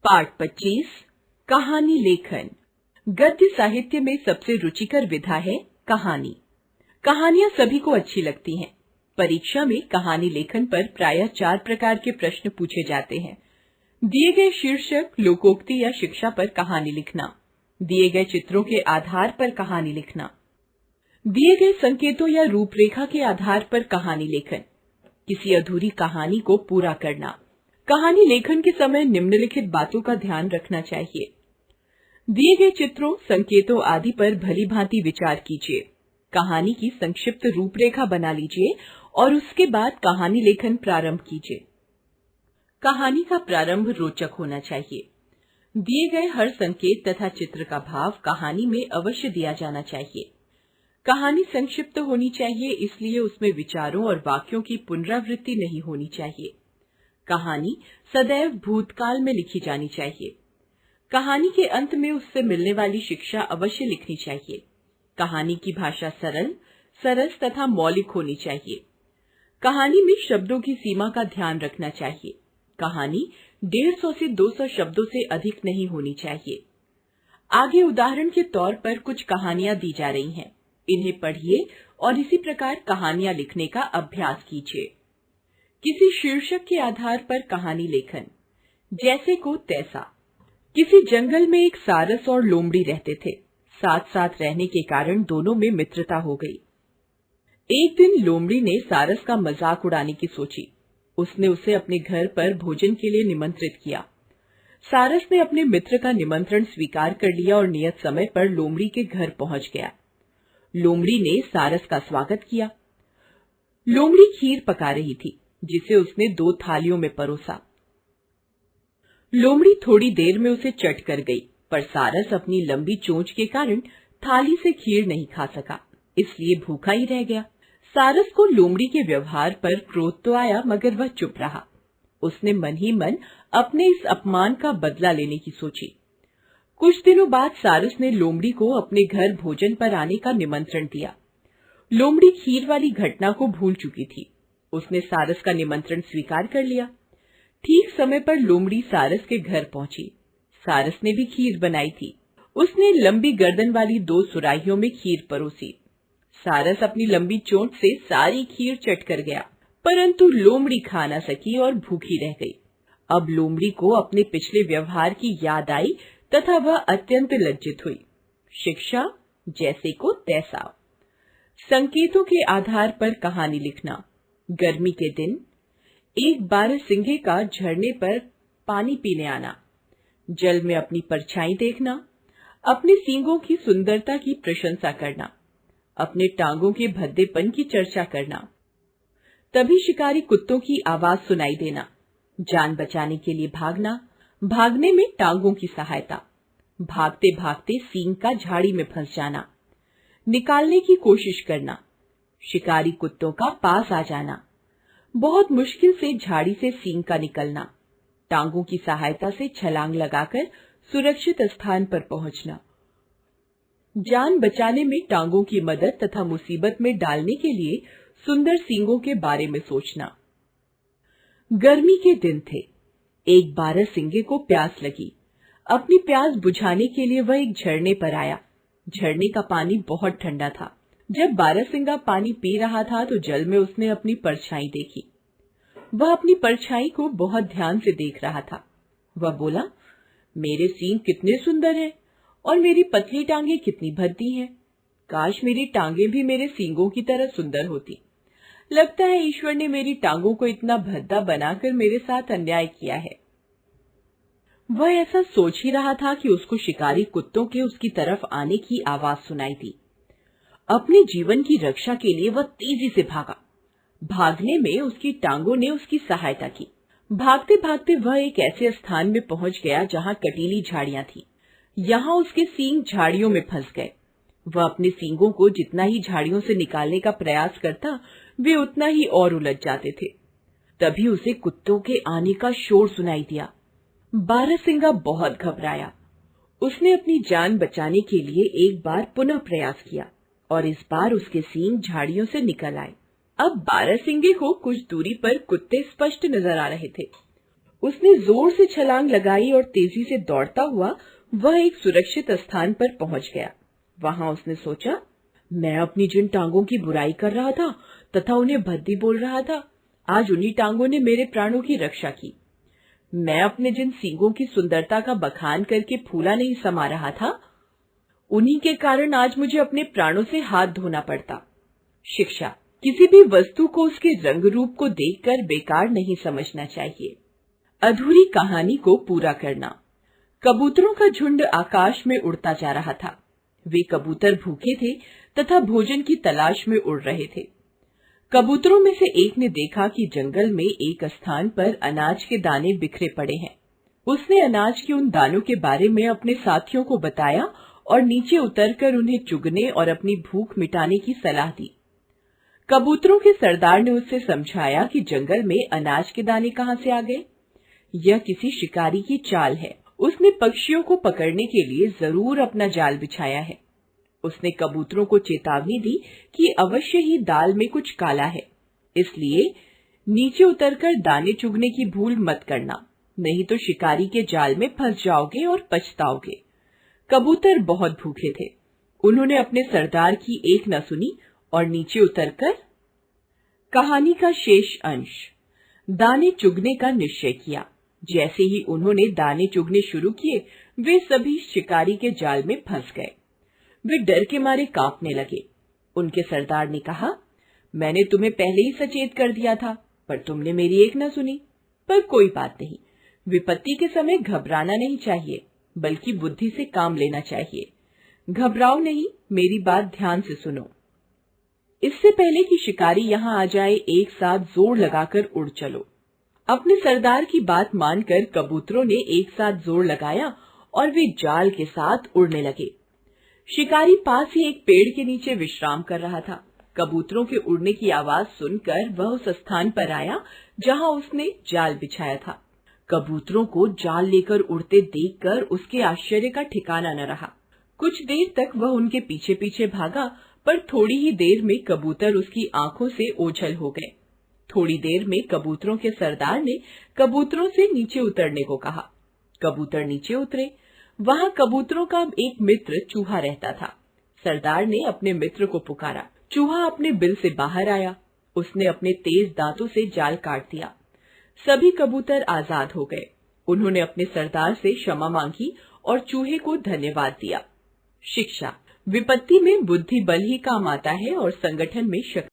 पाठ 25 कहानी लेखन। गद्य साहित्य में सबसे रुचिकर विधा है कहानी। कहानियां सभी को अच्छी लगती हैं। परीक्षा में कहानी लेखन पर प्रायः 4 प्रकार के प्रश्न पूछे जाते हैं। दिए गए शीर्षक, लोकोक्ति या शिक्षा पर कहानी लिखना, दिए गए चित्रों के आधार पर कहानी लिखना, दिए गए संकेतों या रूपरेखा के आधार पर कहानी लेखन, किसी अधूरी कहानी को पूरा करना। कहानी लेखन के समय निम्नलिखित बातों का ध्यान रखना चाहिए। दिए गए चित्रों, संकेतों आदि पर भली भांति विचार कीजिए। कहानी की संक्षिप्त रूपरेखा बना लीजिए और उसके बाद कहानी लेखन प्रारंभ कीजिए। कहानी का प्रारंभ रोचक होना चाहिए। दिए गए हर संकेत तथा चित्र का भाव कहानी में अवश्य दिया जाना चाहिए। कहानी संक्षिप्त होनी चाहिए, इसलिए उसमें विचारों और वाक्यों की पुनरावृत्ति नहीं होनी चाहिए। कहानी सदैव भूतकाल में लिखी जानी चाहिए। कहानी के अंत में उससे मिलने वाली शिक्षा अवश्य लिखनी चाहिए। कहानी की भाषा सरल, सरस तथा मौलिक होनी चाहिए। कहानी में शब्दों की सीमा का ध्यान रखना चाहिए। कहानी 150 से 200 शब्दों से अधिक नहीं होनी चाहिए। आगे उदाहरण के तौर पर कुछ कहानियां दी जा रही हैं। इन्हें पढ़िए और इसी प्रकार कहानियां लिखने का अभ्यास कीजिए। किसी शीर्षक के आधार पर कहानी लेखन। जैसे को तैसा। किसी जंगल में एक सारस और लोमड़ी रहते थे। साथ साथ रहने के कारण दोनों में मित्रता हो गई। एक दिन लोमड़ी ने सारस का मजाक उड़ाने की सोची। उसने उसे अपने घर पर भोजन के लिए निमंत्रित किया। सारस ने अपने मित्र का निमंत्रण स्वीकार कर लिया और नियत समय पर लोमड़ी के घर पहुंच गया। लोमड़ी ने सारस का स्वागत किया। लोमड़ी खीर पका रही थी, जिसे उसने 2 थालियों में परोसा। लोमड़ी थोड़ी देर में उसे चट कर गई, पर सारस अपनी लंबी चोंच के कारण थाली से खीर नहीं खा सका, इसलिए भूखा ही रह गया। सारस को लोमड़ी के व्यवहार पर क्रोध तो आया, मगर वह चुप रहा। उसने मन ही मन अपने इस अपमान का बदला लेने की सोची। कुछ दिनों बाद सारस ने लोमड़ी को अपने घर भोजन पर आने का निमंत्रण दिया। लोमड़ी खीर वाली घटना को भूल चुकी थी। उसने सारस का निमंत्रण स्वीकार कर लिया। ठीक समय पर लोमड़ी सारस के घर पहुंची। सारस ने भी खीर बनाई थी। उसने लंबी गर्दन वाली 2 सुराहियों में खीर परोसी। सारस अपनी लंबी चोंच से सारी खीर चट कर गया, परंतु लोमड़ी खा न सकी और भूखी रह गई। अब लोमड़ी को अपने पिछले व्यवहार की याद आई तथा वह अत्यंत लज्जित हुई। शिक्षा, जैसे को तैसा। संकेतों के आधार पर कहानी लिखना। गर्मी के दिन। एक बारहसिंगे का झरने पर पानी पीने आना। जल में अपनी परछाई देखना। अपने सींगों की सुंदरता की प्रशंसा करना। अपने टांगों के भद्देपन की चर्चा करना। तभी शिकारी कुत्तों की आवाज सुनाई देना। जान बचाने के लिए भागना। भागने में टांगों की सहायता। भागते भागते सींग का झाड़ी में फंस जाना। निकालने की कोशिश करना। शिकारी कुत्तों का पास आ जाना। बहुत मुश्किल से झाड़ी से सींग का निकलना। टांगों की सहायता से छलांग लगाकर सुरक्षित स्थान पर पहुंचना। जान बचाने में टांगों की मदद तथा मुसीबत में डालने के लिए सुंदर सींगों के बारे में सोचना। गर्मी के दिन थे। एक बारहसिंगे को प्यास लगी। अपनी प्यास बुझाने के लिए वह एक झरने पर आया। झरने का पानी बहुत ठंडा था। जब बारहसिंगा पानी पी रहा था तो जल में उसने अपनी परछाई देखी। वह अपनी परछाई को बहुत ध्यान से देख रहा था। वह बोला, मेरे सींग कितने सुंदर हैं और मेरी पतली टांगे कितनी भद्दी हैं। काश मेरी टांगे भी मेरे सींगों की तरह सुंदर होती। लगता है ईश्वर ने मेरी टांगों को इतना भद्दा बनाकर मेरे साथ अन्याय किया है। वह ऐसा सोच ही रहा था कि उसको शिकारी कुत्तों के उसकी तरफ आने की आवाज सुनाई दी। अपने जीवन की रक्षा के लिए वह तेजी से भागा। भागने में उसकी टांगों ने उसकी सहायता की। भागते भागते वह एक ऐसे स्थान में पहुंच गया जहां कटीली झाड़ियां थी। यहाँ उसके सींग झाड़ियों में फंस गए। वह अपने सींगों को जितना ही झाड़ियों से निकालने का प्रयास करता, वे उतना ही और उलझ जाते थे। तभी उसे कुत्तों के आने का शोर सुनाई दिया। बारहसिंगा बहुत घबराया। उसने अपनी जान बचाने के लिए एक बार पुनः प्रयास किया और इस बार उसके सींग झाड़ियों से निकल आए। अब बारहसिंगे को कुछ दूरी पर कुत्ते स्पष्ट नजर आ रहे थे। उसने जोर से छलांग लगाई और तेजी से दौड़ता हुआ वह एक सुरक्षित स्थान पर पहुंच गया। वहां उसने सोचा, मैं अपनी जिन टांगों की बुराई कर रहा था तथा उन्हें भद्दी बोल रहा था, आज उन्हीं टांगों ने मेरे प्राणों की रक्षा की। मैं अपने जिन सींगों की सुंदरता का बखान करके फूला नहीं समा रहा था, उन्हीं के कारण आज मुझे अपने प्राणों से हाथ धोना पड़ता। शिक्षा, किसी भी वस्तु को उसके रंग रूप को देखकर बेकार नहीं समझना चाहिए। अधूरी कहानी को पूरा करना। कबूतरों का झुंड आकाश में उड़ता जा रहा था। वे कबूतर भूखे थे तथा भोजन की तलाश में उड़ रहे थे। कबूतरों में से एक ने देखा कि जंगल में एक स्थान पर अनाज के दाने बिखरे पड़े हैं। उसने अनाज के उन दानों के बारे में अपने साथियों को बताया और नीचे उतरकर उन्हें चुगने और अपनी भूख मिटाने की सलाह दी। कबूतरों के सरदार ने उससे समझाया कि जंगल में अनाज के दाने कहां से आ गए। यह किसी शिकारी की चाल है। उसने पक्षियों को पकड़ने के लिए जरूर अपना जाल बिछाया है। उसने कबूतरों को चेतावनी दी कि अवश्य ही दाल में कुछ काला है, इसलिए नीचे उतरकर दाने चुगने की भूल मत करना, नहीं तो शिकारी के जाल में फंस जाओगे और पछताओगे। कबूतर बहुत भूखे थे। उन्होंने अपने सरदार की एक न सुनी और नीचे उतरकर कहानी का शेष अंश दाने चुगने का निश्चय किया। जैसे ही उन्होंने दाने चुगने शुरू किए, वे सभी शिकारी के जाल में फंस गए। वे डर के मारे कांपने लगे। उनके सरदार ने कहा, मैंने तुम्हें पहले ही सचेत कर दिया था, पर तुमने मेरी एक न सुनी। पर कोई बात नहीं, विपत्ति के समय घबराना नहीं चाहिए, बल्कि बुद्धि से काम लेना चाहिए। घबराओ नहीं, मेरी बात ध्यान से सुनो। इससे पहले कि शिकारी यहाँ आ जाए, एक साथ जोर लगाकर उड़ चलो। अपने सरदार की बात मानकर कबूतरों ने एक साथ जोर लगाया और वे जाल के साथ उड़ने लगे। शिकारी पास ही एक पेड़ के नीचे विश्राम कर रहा था। कबूतरों के उड़ने की आवाज सुनकर वह उस स्थान पर आया जहां उसने जाल बिछाया था। कबूतरों को जाल लेकर उड़ते देखकर उसके आश्चर्य का ठिकाना न रहा। कुछ देर तक वह उनके पीछे पीछे भागा, पर थोड़ी ही देर में कबूतर उसकी आंखों से ओझल हो गए। थोड़ी देर में कबूतरों के सरदार ने कबूतरों से नीचे उतरने को कहा। कबूतर नीचे उतरे। वहां कबूतरों का एक मित्र चूहा रहता था। सरदार ने अपने मित्र को पुकारा। चूहा अपने बिल से बाहर आया। उसने अपने तेज दांतों से जाल काट दिया। सभी कबूतर आजाद हो गए। उन्होंने अपने सरदार से क्षमा मांगी और चूहे को धन्यवाद दिया। शिक्षा, विपत्ति में बुद्धि बल ही काम आता है और संगठन में शक्ति